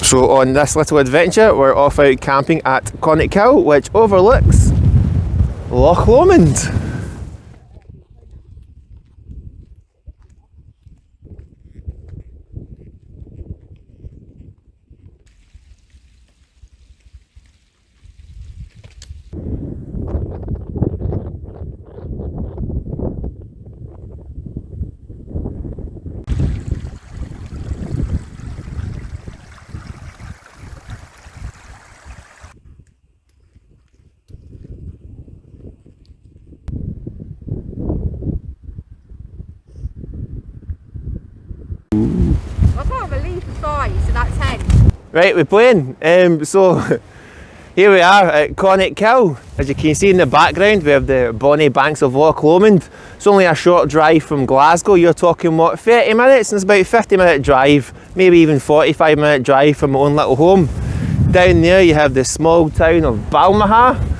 So on this little adventure, we're off out camping at Conic Hill, which overlooks Loch Lomond. I can't believe the size of that tent. Right, we're playing. So here we are at Conic Hill. As you can see in the background, we have the bonny banks of Loch Lomond. It's only a short drive from Glasgow. You're talking, what, 30 minutes? And it's about a 50-minute drive, maybe even 45-minute drive from my own little home. Down there you have the small town of Balmaha.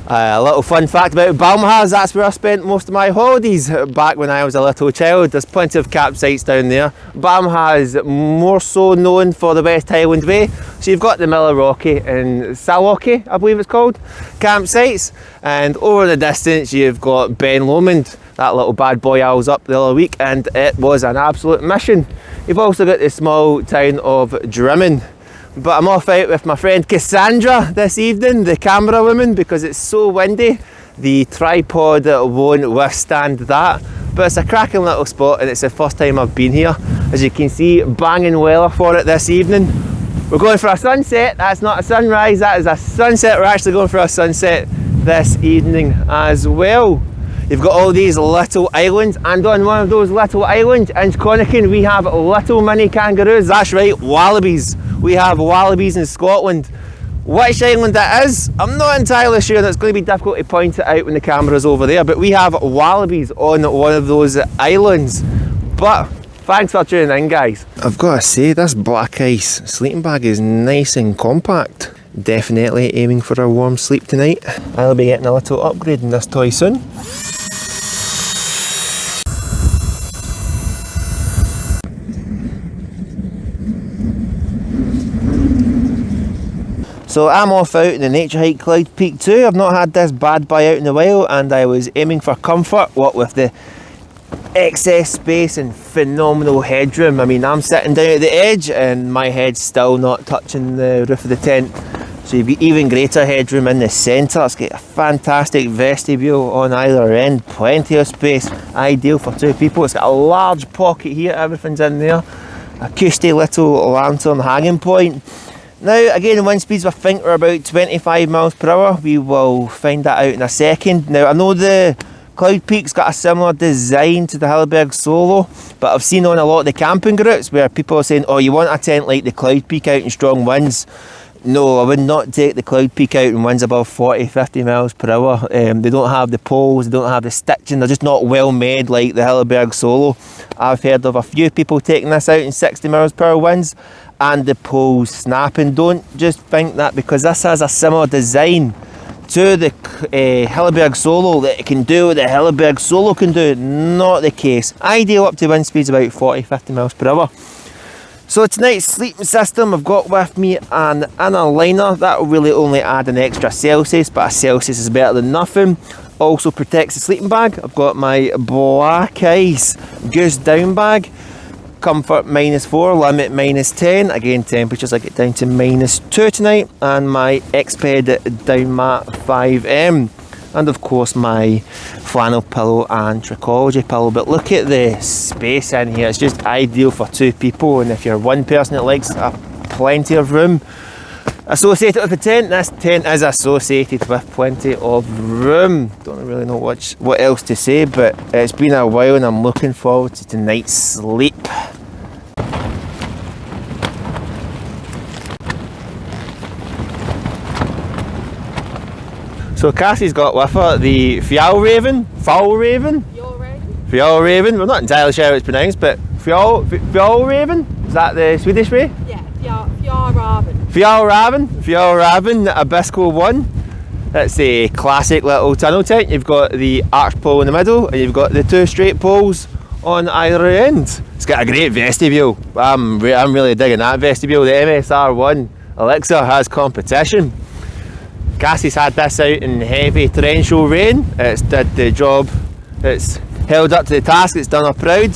A little fun fact about Balmaha is that's where I spent most of my holidays back when I was a little child. There's plenty of campsites down there. Balmaha is more so known for the West Highland Way. So you've got the Millerrocky and Salockie, I believe it's called, campsites. And over the distance you've got Ben Lomond, that little bad boy I was up the other week, and it was an absolute mission. You've also got the small town of Drymen. But I'm off out with my friend Cassandra this evening, the camera woman, because it's so windy. The tripod won't withstand that. But it's a cracking little spot and it's the first time I've been here. As you can see, banging weather for it this evening. We're going for a sunset. That's not a sunrise, that is a sunset. We're actually going for a sunset this evening as well. You've got all these little islands, and on one of those little islands in Conic, we have little mini kangaroos. That's right, wallabies. We have wallabies in Scotland. Which island that is, I'm not entirely sure, and it's going to be difficult to point it out when the camera's over there, but we have wallabies on one of those islands. But thanks for tuning in, guys. I've got to say, this black ice sleeping bag is nice and compact. Definitely aiming for a warm sleep tonight. I'll be getting a little upgrade in this toy soon. So I'm off out in the nature hike Cloud Peak 2. I've not had this bad boy out in a while, and I was aiming for comfort, what with the excess space and phenomenal headroom. I mean, I'm sitting down at the edge and my head's still not touching the roof of the tent. So you've got even greater headroom in the centre. It's got a fantastic vestibule on either end, plenty of space, ideal for two people. It's got a large pocket here, everything's in there. A cushy little lantern hanging point. Now, again, the wind speeds I think are about 25 miles per hour. We will find that out in a second. Now, I know the Cloud Peak's got a similar design to the Hilleberg Solo, but I've seen on a lot of the camping groups where people are saying, oh, you want a tent like the Cloud Peak out in strong winds. No, I would not take the Cloud Peak out in winds above 40-50 miles per hour. They don't have the poles, they don't have the stitching, they're just not well made like the Hilleberg Solo. I've heard of a few people taking this out in 60 miles per hour winds and the poles snapping. Don't just think that because this has a similar design to the Hilleberg Solo that it can do what the Hilleberg Solo can do. Not the case. Ideal up to wind speeds about 40-50 miles per hour. So tonight's sleeping system, I've got with me an inner liner. That will really only add an extra Celsius, but a Celsius is better than nothing. Also protects the sleeping bag. I've got my Black Ice Goose down bag. Comfort -4, limit -10. Again, temperatures I get down to -2 tonight. And my Exped down mat 5M. And of course my flannel pillow and Trichology pillow. But look at the space in here, it's just ideal for two people, and if you're one person that likes plenty of room associated with the tent, this tent is associated with plenty of room. Don't really know what else to say, but it's been a while and I'm looking forward to tonight's sleep. So Cassie's got with her the Fjallraven, we're not entirely sure how it's pronounced, but Fjallraven, is that the Swedish way? Yeah, Fjallraven. Fjallraven Abisko 1. That's a classic little tunnel tent. You've got the arch pole in the middle and you've got the two straight poles on either end. It's got a great vestibule. I'm really digging that vestibule. The MSR1 Elixir has competition. Cassie's had this out in heavy torrential rain. It's did the job. It's held up to the task. It's done her proud.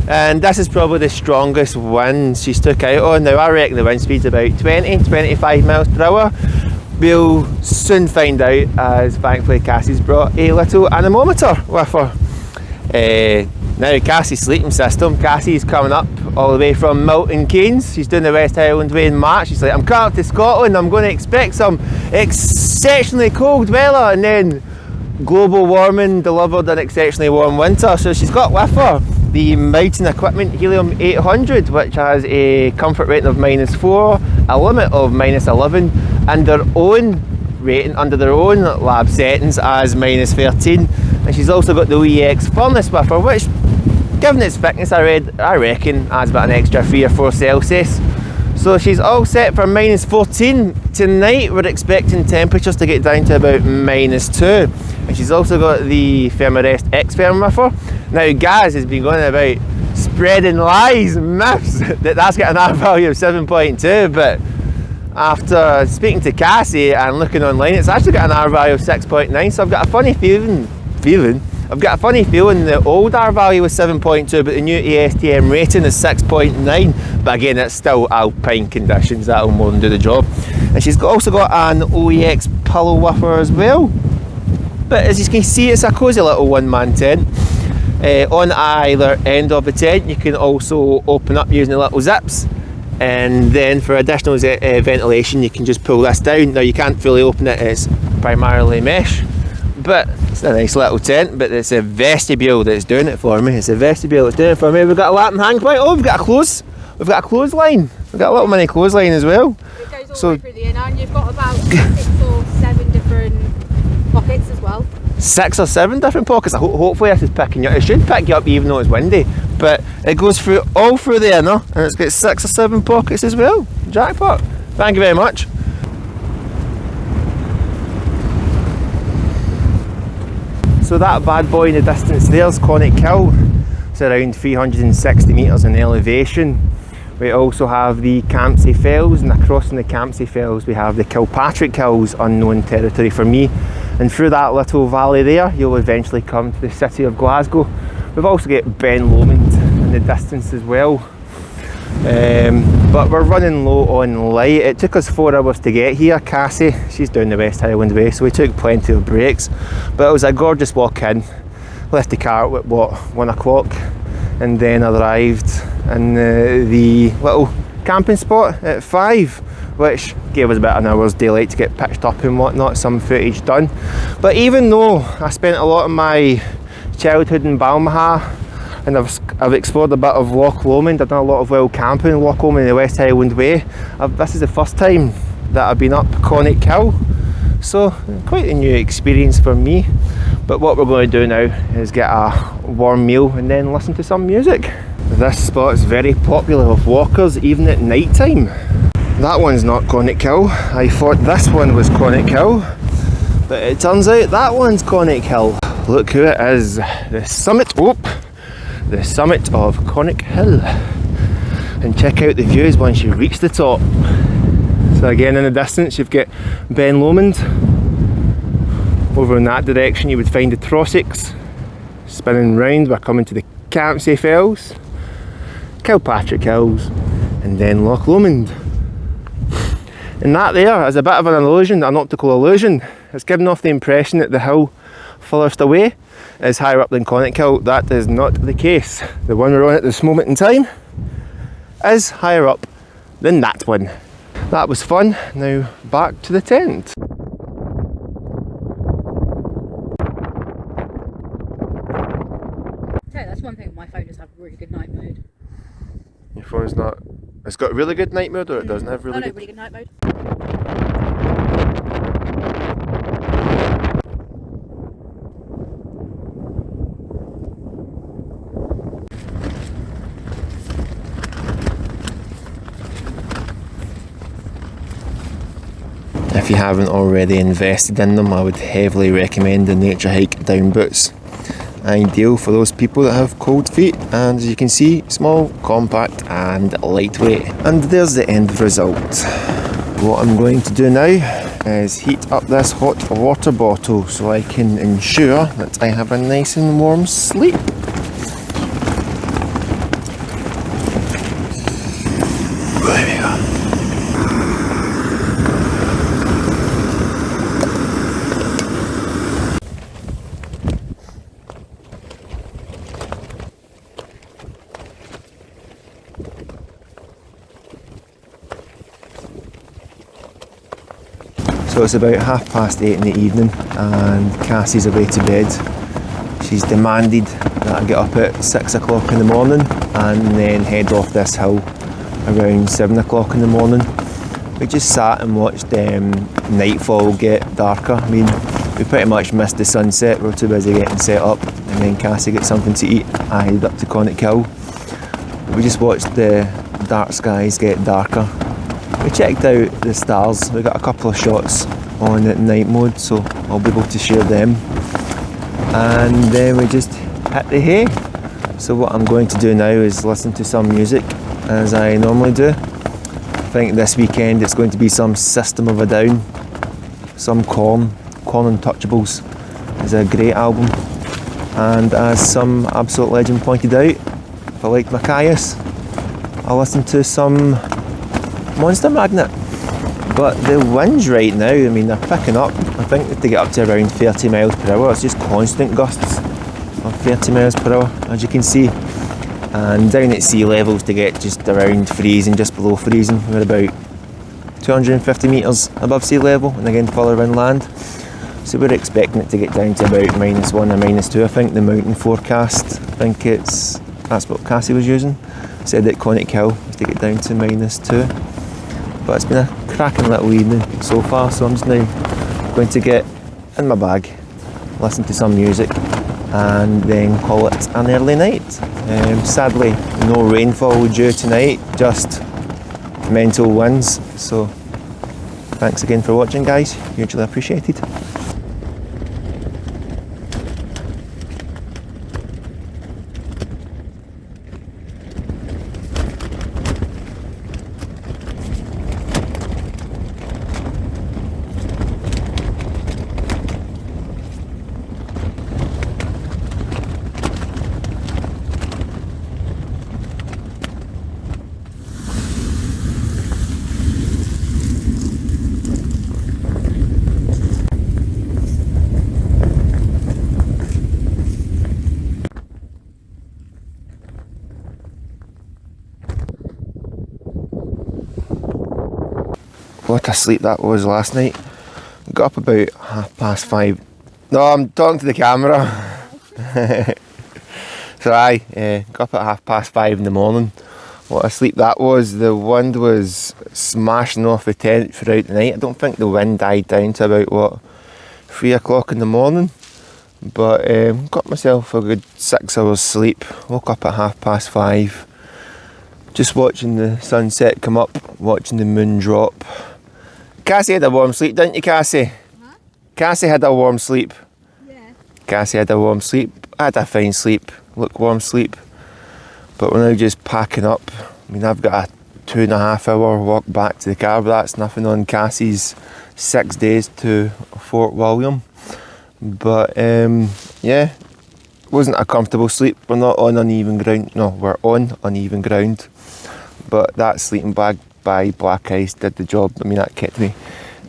And this is probably the strongest wind she's took out on. Now I reckon the wind speed's about 20-25 miles per hour. We'll soon find out, as thankfully Cassie's brought a little anemometer with her. Now Cassie's sleeping system. Cassie's coming up all the way from Milton Keynes. She's doing the West Highland Way in March. She's like, I'm coming up to Scotland, I'm going to expect some exceptionally cold weather, and then global warming delivered an exceptionally warm winter. So she's got with her the Mountain Equipment Helium 800, which has a comfort rating of -4, a limit of -11, and their own rating under their own lab settings as -13. And she's also got the OEX furnace with her, which, given its thickness, I reckon adds about an extra 3 or 4 Celsius. So she's all set for -14. Tonight we're expecting temperatures to get down to about -2. And she's also got the Thermarest X-Therm with her. Now Gaz has been going about spreading lies and myths that's got an R value of 7.2, but after speaking to Cassie and looking online, it's actually got an R value of 6.9, so I've got a funny feeling the old R value was 7.2, but the new ASTM rating is 6.9. But again, it's still alpine conditions, that'll more than do the job. And she's also got an OEX pillow with her as well. But as you can see, it's a cosy little one-man tent. On either end of the tent, you can also open up using the little zips. And then for additional ventilation, you can just pull this down. Now you can't fully open it, it's primarily mesh. But it's a nice little tent, but it's a vestibule that's doing it for me. It's a vestibule that's doing it for me. We've got a lamp and hang point. Oh, we've got a clothesline. We've got a little mini clothesline as well. It goes all the way through the inner, and you've got about 6 or 7 different pockets as well. 6 or 7 different pockets. Hopefully this is picking you up. It should pick you up even though it's windy. But it goes all through the inner, and it's got 6 or 7 pockets as well. Jackpot. Thank you very much. So that bad boy in the distance there's Conic Hill. It's around 360 metres in elevation. We also have the Campsie Fells, and across from the Campsie Fells we have the Kilpatrick Hills, unknown territory for me. And through that little valley there, you'll eventually come to the city of Glasgow. We've also got Ben Lomond in the distance as well. But we're running low on light. It took us 4 hours to get here. Cassie, she's down the West Highland Way, so we took plenty of breaks. But it was a gorgeous walk in. Left the car at 1 o'clock, and then arrived in the little camping spot at 5, which gave us about an hour's daylight to get pitched up and whatnot, some footage done. But even though I spent a lot of my childhood in Balmaha, and I've explored a bit of Loch Lomond, I've done a lot of wild camping in Loch Lomond in the West Highland Way, this is the first time that I've been up Conic Hill, so quite a new experience for me. But what we're going to do now is get a warm meal and then listen to some music. This spot is very popular with walkers even at night time. That one's not Conic Hill. I thought this one was Conic Hill, but it turns out that one's Conic Hill. Look who it is, the summit of Conic Hill. And check out the views once you reach the top. So again, in the distance you've got Ben Lomond. Over in that direction you would find the Trossachs. Spinning round, we're coming to the Campsie Fells, Kilpatrick Hills, and then Loch Lomond. And that there is a bit of an illusion, an optical illusion. It's giving off the impression that the hill furthest away is higher up than Conic Hill. That is not the case. The one we're on at this moment in time is higher up than that one. That was fun. Now back to the tent. That's one thing, my phone does have really good night mode. Your phone's not... It's got really good night mode, or it doesn't have really good... really good night mode. If you haven't already invested in them, I would heavily recommend the Nature Hike down boots. ideal for those people that have cold feet, and as you can see, small, compact and lightweight. And there's the end result. What I'm going to do now is heat up this hot water bottle so I can ensure that I have a nice and warm sleep. There we go. So it's about 8:30 in the evening and Cassie's away to bed. She's demanded that I get up at 6 o'clock in the morning and then head off this hill around 7 o'clock in the morning. We just sat and watched nightfall get darker. I mean, we pretty much missed the sunset. We were too busy getting set up, and then Cassie got something to eat. I headed up to Conic Hill. We just watched the dark skies get darker. We checked out the stars. We got a couple of shots on at night mode, so I'll be able to share them. And then we just hit the hay. So what I'm going to do now is listen to some music, as I normally do. I think this weekend it's going to be some System of a Down, some Korn Untouchables. It's a great album. And as some absolute legend pointed out, if I like Machias, I'll listen to some Monster Magnet. But the winds right now, I mean, they're picking up. I think if they get up to around 30 miles per hour, it's just constant gusts of 30 miles per hour, as you can see. And down at sea levels to get just around freezing, just below freezing. We're about 250 metres above sea level, and again further inland. So we're expecting it to get down to about -1 or -2. I think the mountain forecast, that's what Cassie was using, said that Conic Hill was to get down to -2. But it's been a cracking little evening so far, so I'm just now going to get in my bag, listen to some music, and then call it an early night. Sadly, no rainfall due tonight, just mental winds. So thanks again for watching, guys, hugely appreciated. What a sleep that was last night. Got up about 5:30. No, I'm talking to the camera. So got up at 5:30 in the morning. What a sleep that was. The wind was smashing off the tent throughout the night. I don't think the wind died down to about 3 o'clock in the morning. But got myself a good 6 hours sleep. Woke up at 5:30. Just watching the sunset come up, watching the moon drop. Cassie had a warm sleep, didn't you, Cassie? Huh? Cassie had a warm sleep. Yeah. Cassie had a warm sleep. I had a fine sleep, lukewarm sleep. But we're now just packing up. I mean, I've got a 2.5 hour walk back to the car, but that's nothing on Cassie's 6 days to Fort William. But yeah, it wasn't a comfortable sleep. We're not on uneven ground. No, we're on uneven ground. But that sleeping bag by Black Ice did the job. I mean, that kept me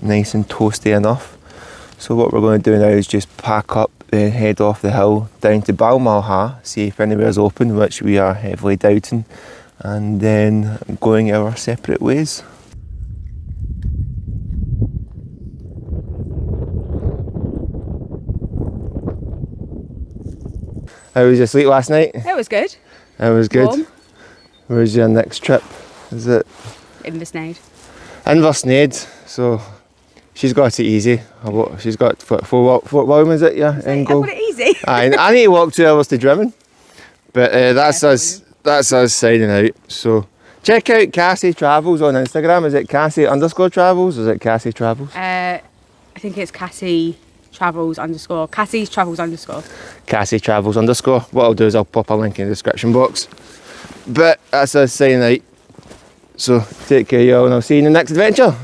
nice and toasty enough. So what we're going to do now is just pack up, then head off the hill down to Balmaha, see if anywhere's open, which we are heavily doubting, and then going our separate ways. How was your sleep last night? It was good. It was good. Warm. Where's your next trip? Is it? Inversnaid. Inversnaid. So she's got it easy. She's got Fort William, is it? Yeah. I've got it easy. I need to walk 2 hours to Drymen. But that's us. That's us signing out. So check out Cassie Travels on Instagram. Is it Cassie_Travels? Or is it Cassie Travels? I think it's Cassie Travels _ Cassie's Travels _ Cassie Travels _ What I'll do is I'll pop a link in the description box. But that's us saying right. So take care, y'all, and I'll see you in the next adventure.